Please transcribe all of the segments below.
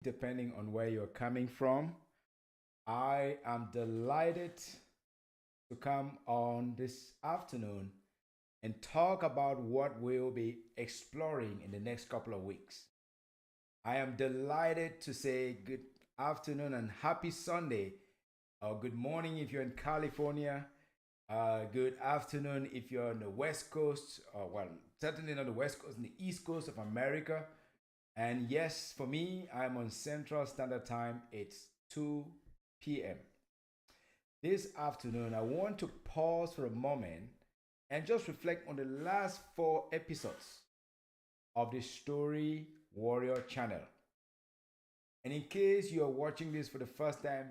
depending on where you're coming from. I am delighted to come on this afternoon and talk about what we'll be exploring in the next couple of weeks. I am delighted to say good afternoon and happy Sunday, or good morning if you're in California, good afternoon if you're on the West Coast, or well, certainly not the West Coast, on the East Coast of America. And yes, for me, I'm on Central Standard Time. It's 2 p.m. This afternoon, I want to pause for a moment and just reflect on the last four episodes of the Story Warrior channel. And in case you are watching this for the first time,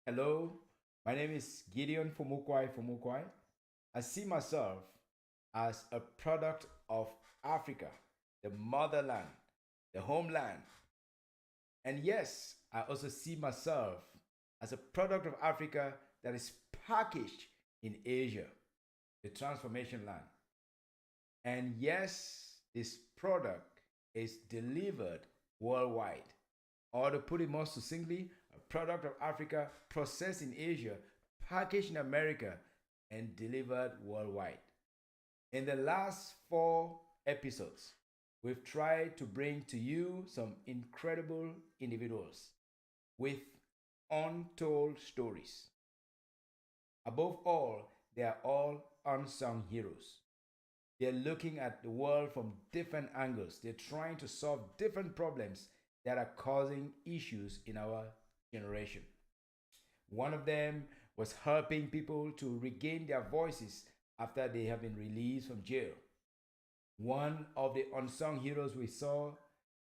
hello, my name is Gideon Fomukwai. I see myself as a product of Africa, the motherland, the homeland. And yes, I also see myself as a product of Africa that is packaged in Asia, the transformation land. And yes, this product is delivered worldwide. Or to put it more succinctly, a product of Africa processed in Asia, packaged in America, and delivered worldwide. In the last four episodes, we've tried to bring to you some incredible individuals with untold stories. Above all, they are all unsung heroes. They're looking at the world from different angles. They're trying to solve different problems that are causing issues in our generation. One of them was helping people to regain their voices after they have been released from jail. One of the unsung heroes we saw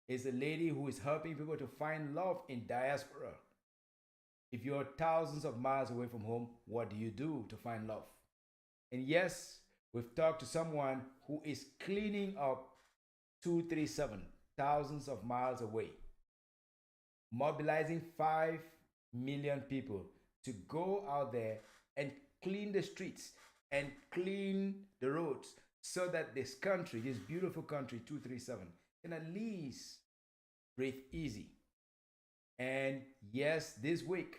is a lady who is helping people to find love in diaspora. If you're thousands of miles away from home, what do you do to find love? And yes, we've talked to someone who is cleaning up 237, thousands of miles away, mobilizing 5 million people to go out there and clean the streets and clean the roads so that this country, this beautiful country, 237, can at least breathe easy. And yes, this week,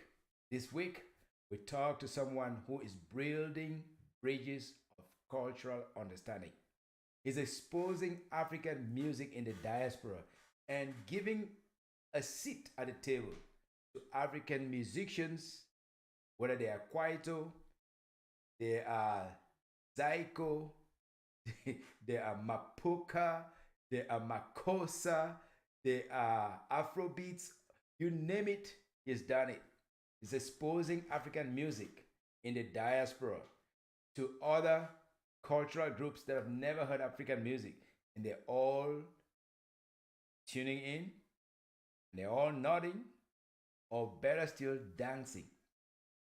we talked to someone who is building bridges of cultural understanding. He's exposing African music in the diaspora and giving a seat at the table to African musicians, whether they are Kwaito, they are Zaiko, they are Mapuka, they are Makosa, they are Afrobeats, you name it, he's done it. He's exposing African music in the diaspora to other cultural groups that have never heard African music. And they're all tuning in, and they're all nodding, or better still, dancing.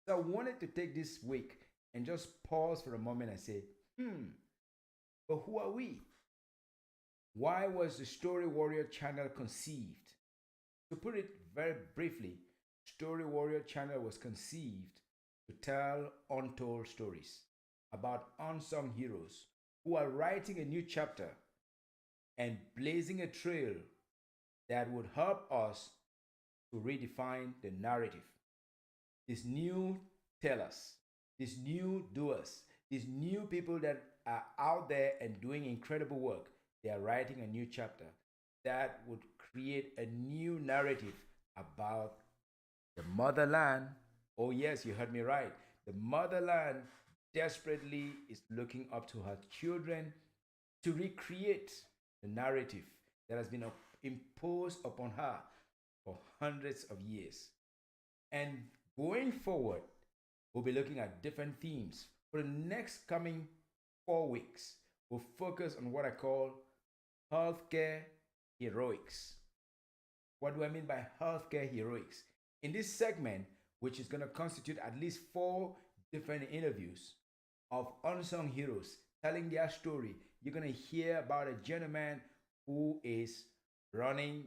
So I wanted to take this week and just pause for a moment and say, but who are we? Why was the Story Warrior channel conceived? To put it very briefly, Story Warrior channel was conceived to tell untold stories about unsung heroes who are writing a new chapter and blazing a trail that would help us to redefine the narrative. These new tellers, these new doers, these new people that are out there and doing incredible work, they are writing a new chapter that would create a new narrative about the motherland. Oh, yes, you heard me right. The motherland desperately is looking up to her children to recreate the narrative that has been imposed upon her for hundreds of years. And going forward, we'll be looking at different themes. For the next coming 4 weeks, we'll focus on what I call healthcare heroics. What do I mean by healthcare heroics? In this segment, which is going to constitute at least four different interviews of unsung heroes telling their story, you're going to hear about a gentleman who is running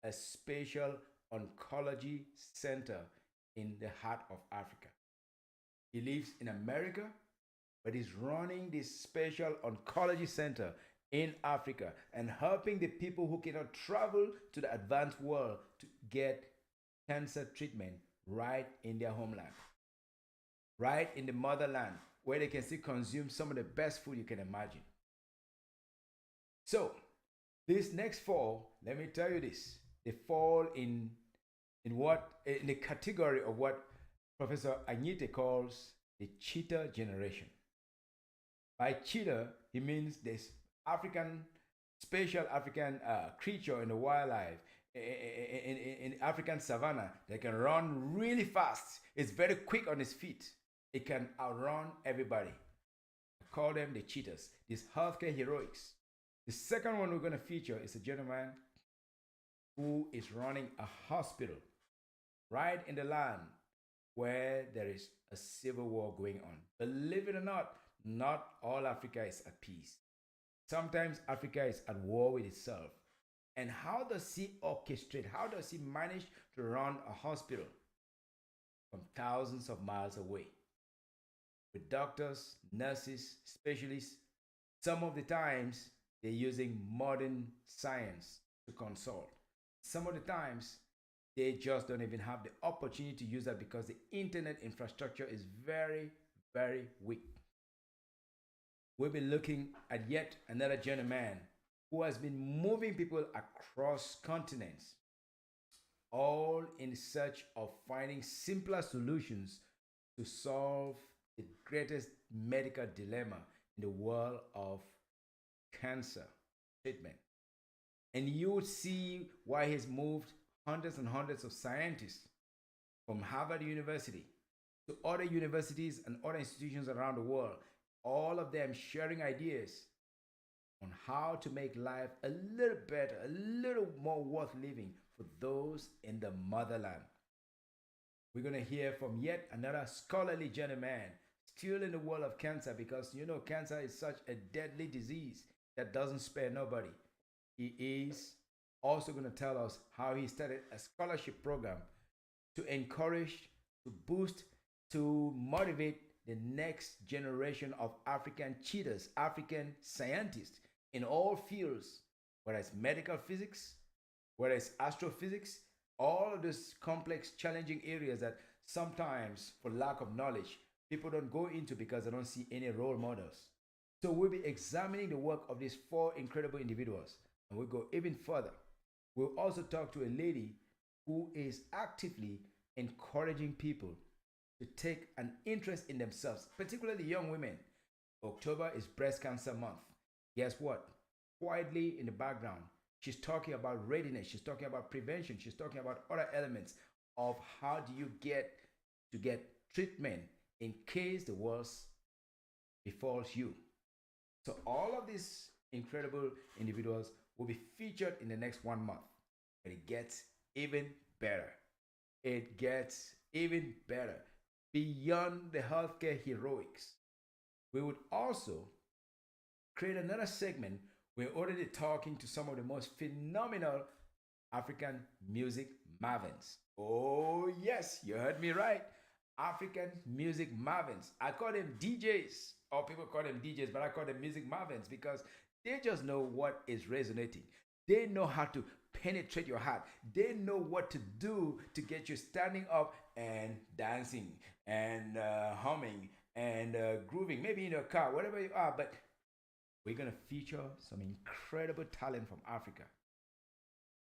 a special oncology center in the heart of Africa. He lives in America, but he's running this special oncology center in Africa and helping the people who cannot travel to the advanced world to get cancer treatment right in their homeland, right in the motherland, where they can still consume some of the best food you can imagine. So, this next fall, let me tell you this: they fall in the category of what Professor Agnete calls the cheetah generation. By cheetah, he means this African, special African creature in the wildlife, in African savannah that can run really fast. It's very quick on its feet. It can outrun everybody. I call them the cheetahs, these healthcare heroics. The second one we're going to feature is a gentleman who is running a hospital right in the land where there is a civil war going on. Believe it or not, not all Africa is at peace. Sometimes Africa is at war with itself. And how does he orchestrate? How does he manage to run a hospital from thousands of miles away with doctors, nurses, specialists? Some of the times they're using modern science to consult. Some of the times they just don't even have the opportunity to use that because the internet infrastructure is very, very weak. We'll be looking at yet another gentleman who has been moving people across continents, all in search of finding simpler solutions to solve the greatest medical dilemma in the world of cancer treatment. And you would see why he's moved hundreds and hundreds of scientists from Harvard University to other universities and other institutions around the world, all of them sharing ideas on how to make life a little better, a little more worth living for those in the motherland. We're going to hear from yet another scholarly gentleman still in the world of cancer, because you know cancer is such a deadly disease that doesn't spare nobody. He is also going to tell us how he started a scholarship program to encourage, to boost, to motivate the next generation of African cheetahs, African scientists in all fields, whether it's medical physics, whether it's astrophysics, all of these complex, challenging areas that sometimes, for lack of knowledge, people don't go into because they don't see any role models. So we'll be examining the work of these four incredible individuals, and we'll go even further. We'll also talk to a lady who is actively encouraging people to take an interest in themselves, particularly young women. October is Breast Cancer Month. Guess what? Quietly in the background, she's talking about readiness, she's talking about prevention, she's talking about other elements of how do you get to get treatment in case the worst befalls you. So all of these incredible individuals will be featured in the next 1 month. But it gets even better. It gets even better. Beyond the healthcare heroics, we would also create another segment. We're already talking to some of the most phenomenal African music mavens. Oh, yes, you heard me right. African music mavens. I call them DJs, or people call them DJs, but I call them music mavens because they just know what is resonating. They know how to penetrate your heart. They know what to do to get you standing up and dancing and humming and grooving, maybe in your car, whatever you are. But we're going to feature some incredible talent from Africa.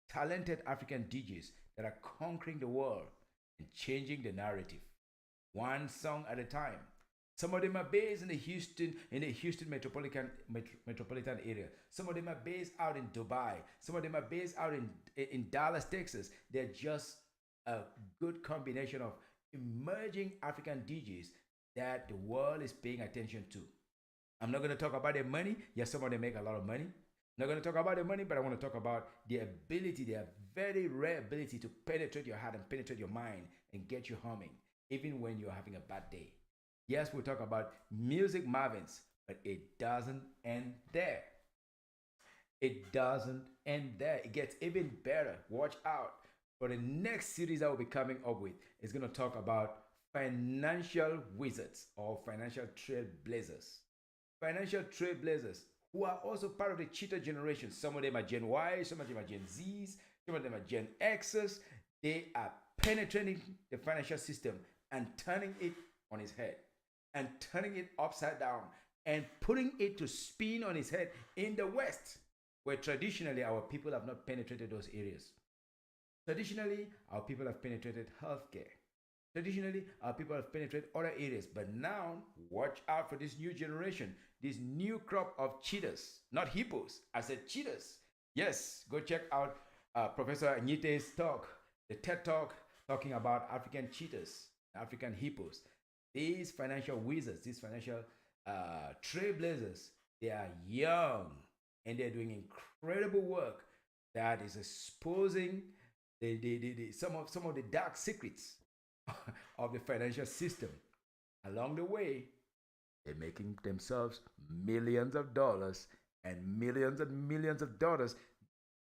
Talented African DJs that are conquering the world and changing the narrative, one song at a time. Some of them are based in the Houston metropolitan area. Some of them are based out in Dubai. Some of them are based out in Dallas, Texas. They're just a good combination of emerging African DJs that the world is paying attention to. I'm not going to talk about their money. Yes, some of them make a lot of money. I'm not going to talk about their money, but I want to talk about their ability, their very rare ability to penetrate your heart and penetrate your mind and get you humming, even when you're having a bad day. Yes, we'll talk about music mavens, but it doesn't end there. It doesn't end there. It gets even better. Watch out. For the next series I will be coming up with, is going to talk about financial wizards or financial trailblazers. Financial trailblazers. who are also part of the cheetah generation. Some of them are Gen Y, some of them are Gen Zs, some of them are Gen Xs. They are penetrating the financial system and turning it on its head and turning it upside down and putting it to spin on its head in the West, where traditionally our people have not penetrated those areas. Traditionally, our people have penetrated healthcare. Traditionally, our people have penetrated other areas. But now, watch out for this new generation, this new crop of cheetahs, not hippos. I said cheetahs. Yes, go check out Professor Anyite's talk, the TED Talk, talking about African cheetahs, African hippos. These financial wizards, these financial trailblazers, they are young and they're doing incredible work that is exposing some of the dark secrets of the financial system. Along the way, they're making themselves millions of dollars and millions of dollars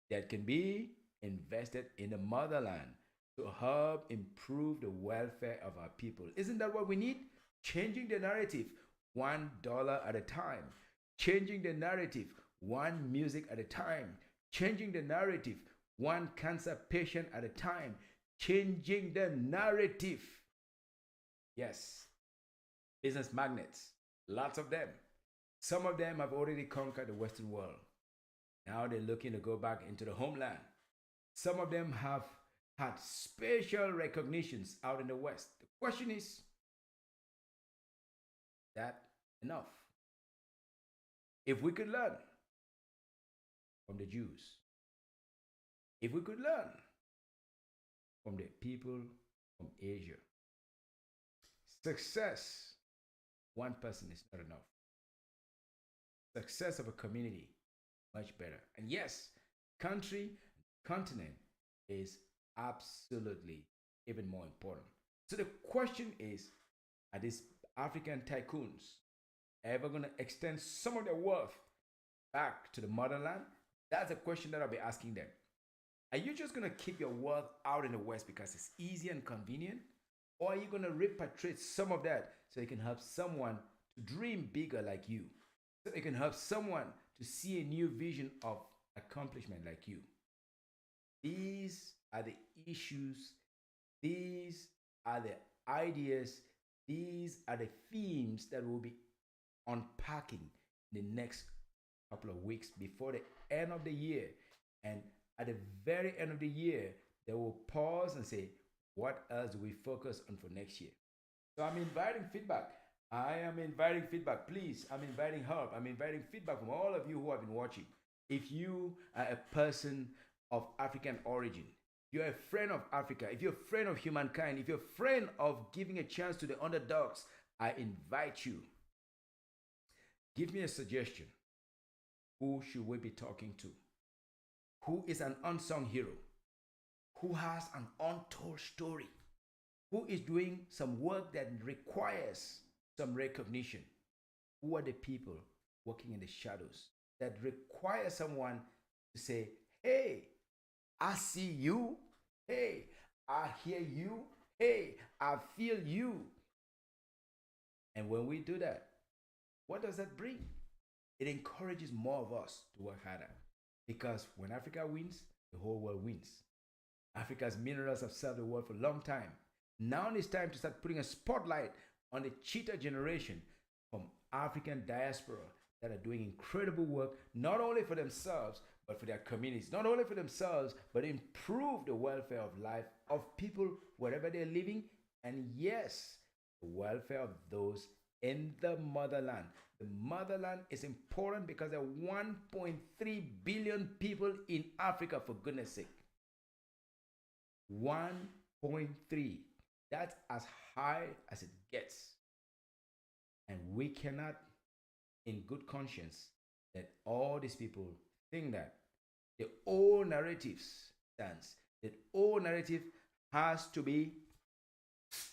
that can be invested in the motherland to help improve the welfare of our people. Isn't that what we need? Changing the narrative $1 at a time, changing the narrative one music at a time, changing the narrative one cancer patient at a time, changing the narrative. Yes, business magnets, lots of them. Some of them have already conquered the Western world. Now they're looking to go back into the homeland. Some of them have had special recognitions out in the West. The question is that enough? If we could learn from the Jews, if we could learn from the people from Asia, success, one person is not enough. Success of a community, much better. And yes, country, continent is absolutely even more important. So the question is, are these African tycoons ever going to extend some of their wealth back to the motherland? That's a question that I'll be asking them. Are you just going to keep your wealth out in the West because it's easy and convenient? Or are you going to repatriate some of that so you can help someone to dream bigger like you? So you can help someone to see a new vision of accomplishment like you? These are the issues, these are the ideas, these are the themes that we'll be unpacking in the next couple of weeks before the end of the year. And at the very end of the year, they will pause and say, what else do we focus on for next year? So I'm inviting feedback. I am inviting feedback. Please, I'm inviting help. I'm inviting feedback from all of you who have been watching. If you are a person of African origin, if you're a friend of Africa, if you're a friend of humankind, if you're a friend of giving a chance to the underdogs, I invite you. Give me a suggestion. Who should we be talking to? Who is an unsung hero? Who has an untold story? Who is doing some work that requires some recognition? Who are the people working in the shadows that require someone to say, hey, I see you. Hey, I hear you. Hey, I feel you. And when we do that, what does that bring? It encourages more of us to work harder. Because when Africa wins, the whole world wins. Africa's minerals have served the world for a long time. Now it's time to start putting a spotlight on the cheetah generation from African diaspora that are doing incredible work, not only for themselves, but for their communities. Not only for themselves, but improve the welfare of life of people wherever they're living. And yes, the welfare of those in the motherland. The motherland is important because there are 1.3 billion people in Africa, for goodness sake. 1.3. That's as high as it gets. And we cannot, in good conscience, let all these people think that the old narrative stands. That old narrative has to be,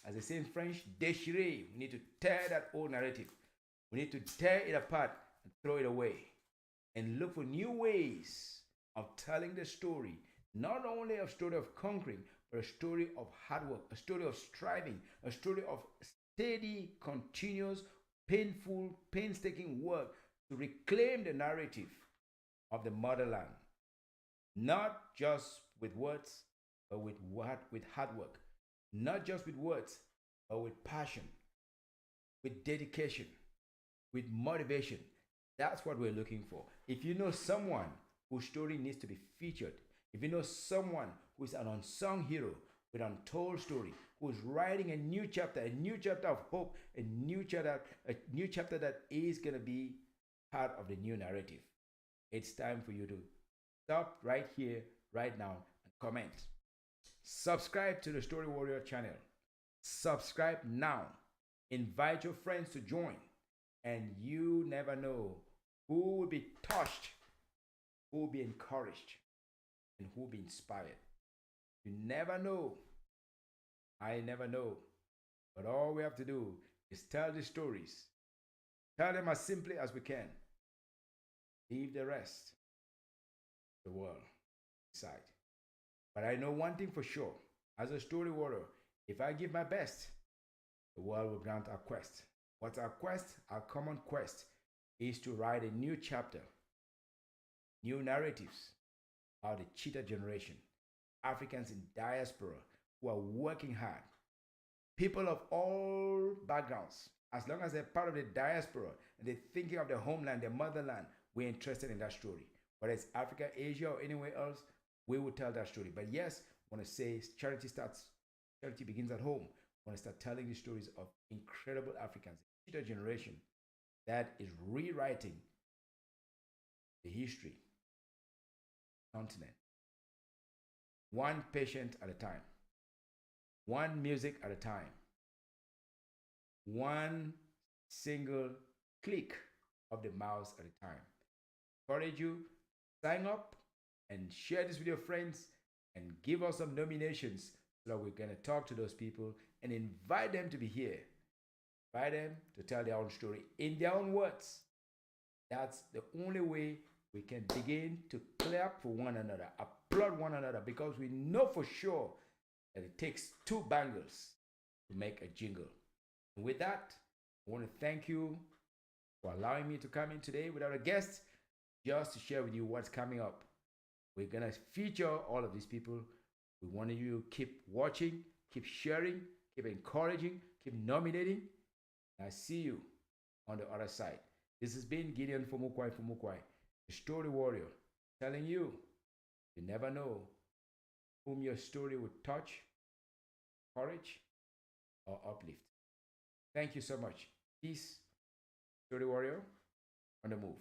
as they say in French, déchiré. We need to tear that old narrative. We need to tear it apart and throw it away. And look for new ways of telling the story. Not only a story of conquering, but a story of hard work, a story of striving, a story of steady, continuous, painful, painstaking work to reclaim the narrative of the motherland, not just with words, but with hard work, not just with words, but with passion, with dedication, with motivation. That's what we're looking for. If you know someone whose story needs to be featured, if you know someone who's an unsung hero with an untold story, who's writing a new chapter of hope, a new chapter that is gonna be part of the new narrative, it's time for you to stop right here, right now, and comment. Subscribe to the Story Warrior channel. Subscribe now. Invite your friends to join. And you never know who will be touched, who will be encouraged, and who will be inspired. You never know. I never know. But all we have to do is tell the stories. Tell them as simply as we can. Leave the rest, the world, aside. But I know one thing for sure. As a story warrior, if I give my best, the world will grant our quest. What's our quest? Our common quest is to write a new chapter, new narratives about the cheetah generation, Africans in diaspora who are working hard, people of all backgrounds. As long as they're part of the diaspora and they're thinking of their homeland, their motherland, we're interested in that story. Whether it's Africa, Asia, or anywhere else, we will tell that story. But yes, I want to say charity begins at home. I want to start telling the stories of incredible Africans, the cheetah generation that is rewriting the history of the continent. One patient at a time, one music at a time, one single click of the mouse at a time. Encourage you, sign up and share this with your friends and give us some nominations so that we're going to talk to those people and invite them to be here. Invite them to tell their own story in their own words. That's the only way we can begin to clap for one another, applaud one another, because we know for sure that it takes two bangles to make a jingle. And with that, I want to thank you for allowing me to come in today without a guest, just to share with you what's coming up. We're going to feature all of these people. We want you to keep watching, keep sharing, keep encouraging, keep nominating. And I see you on the other side. This has been Gideon Fomukwai, the story warrior, telling you, you never know whom your story would touch, encourage, or uplift. Thank you so much. Peace, story warrior, on the move.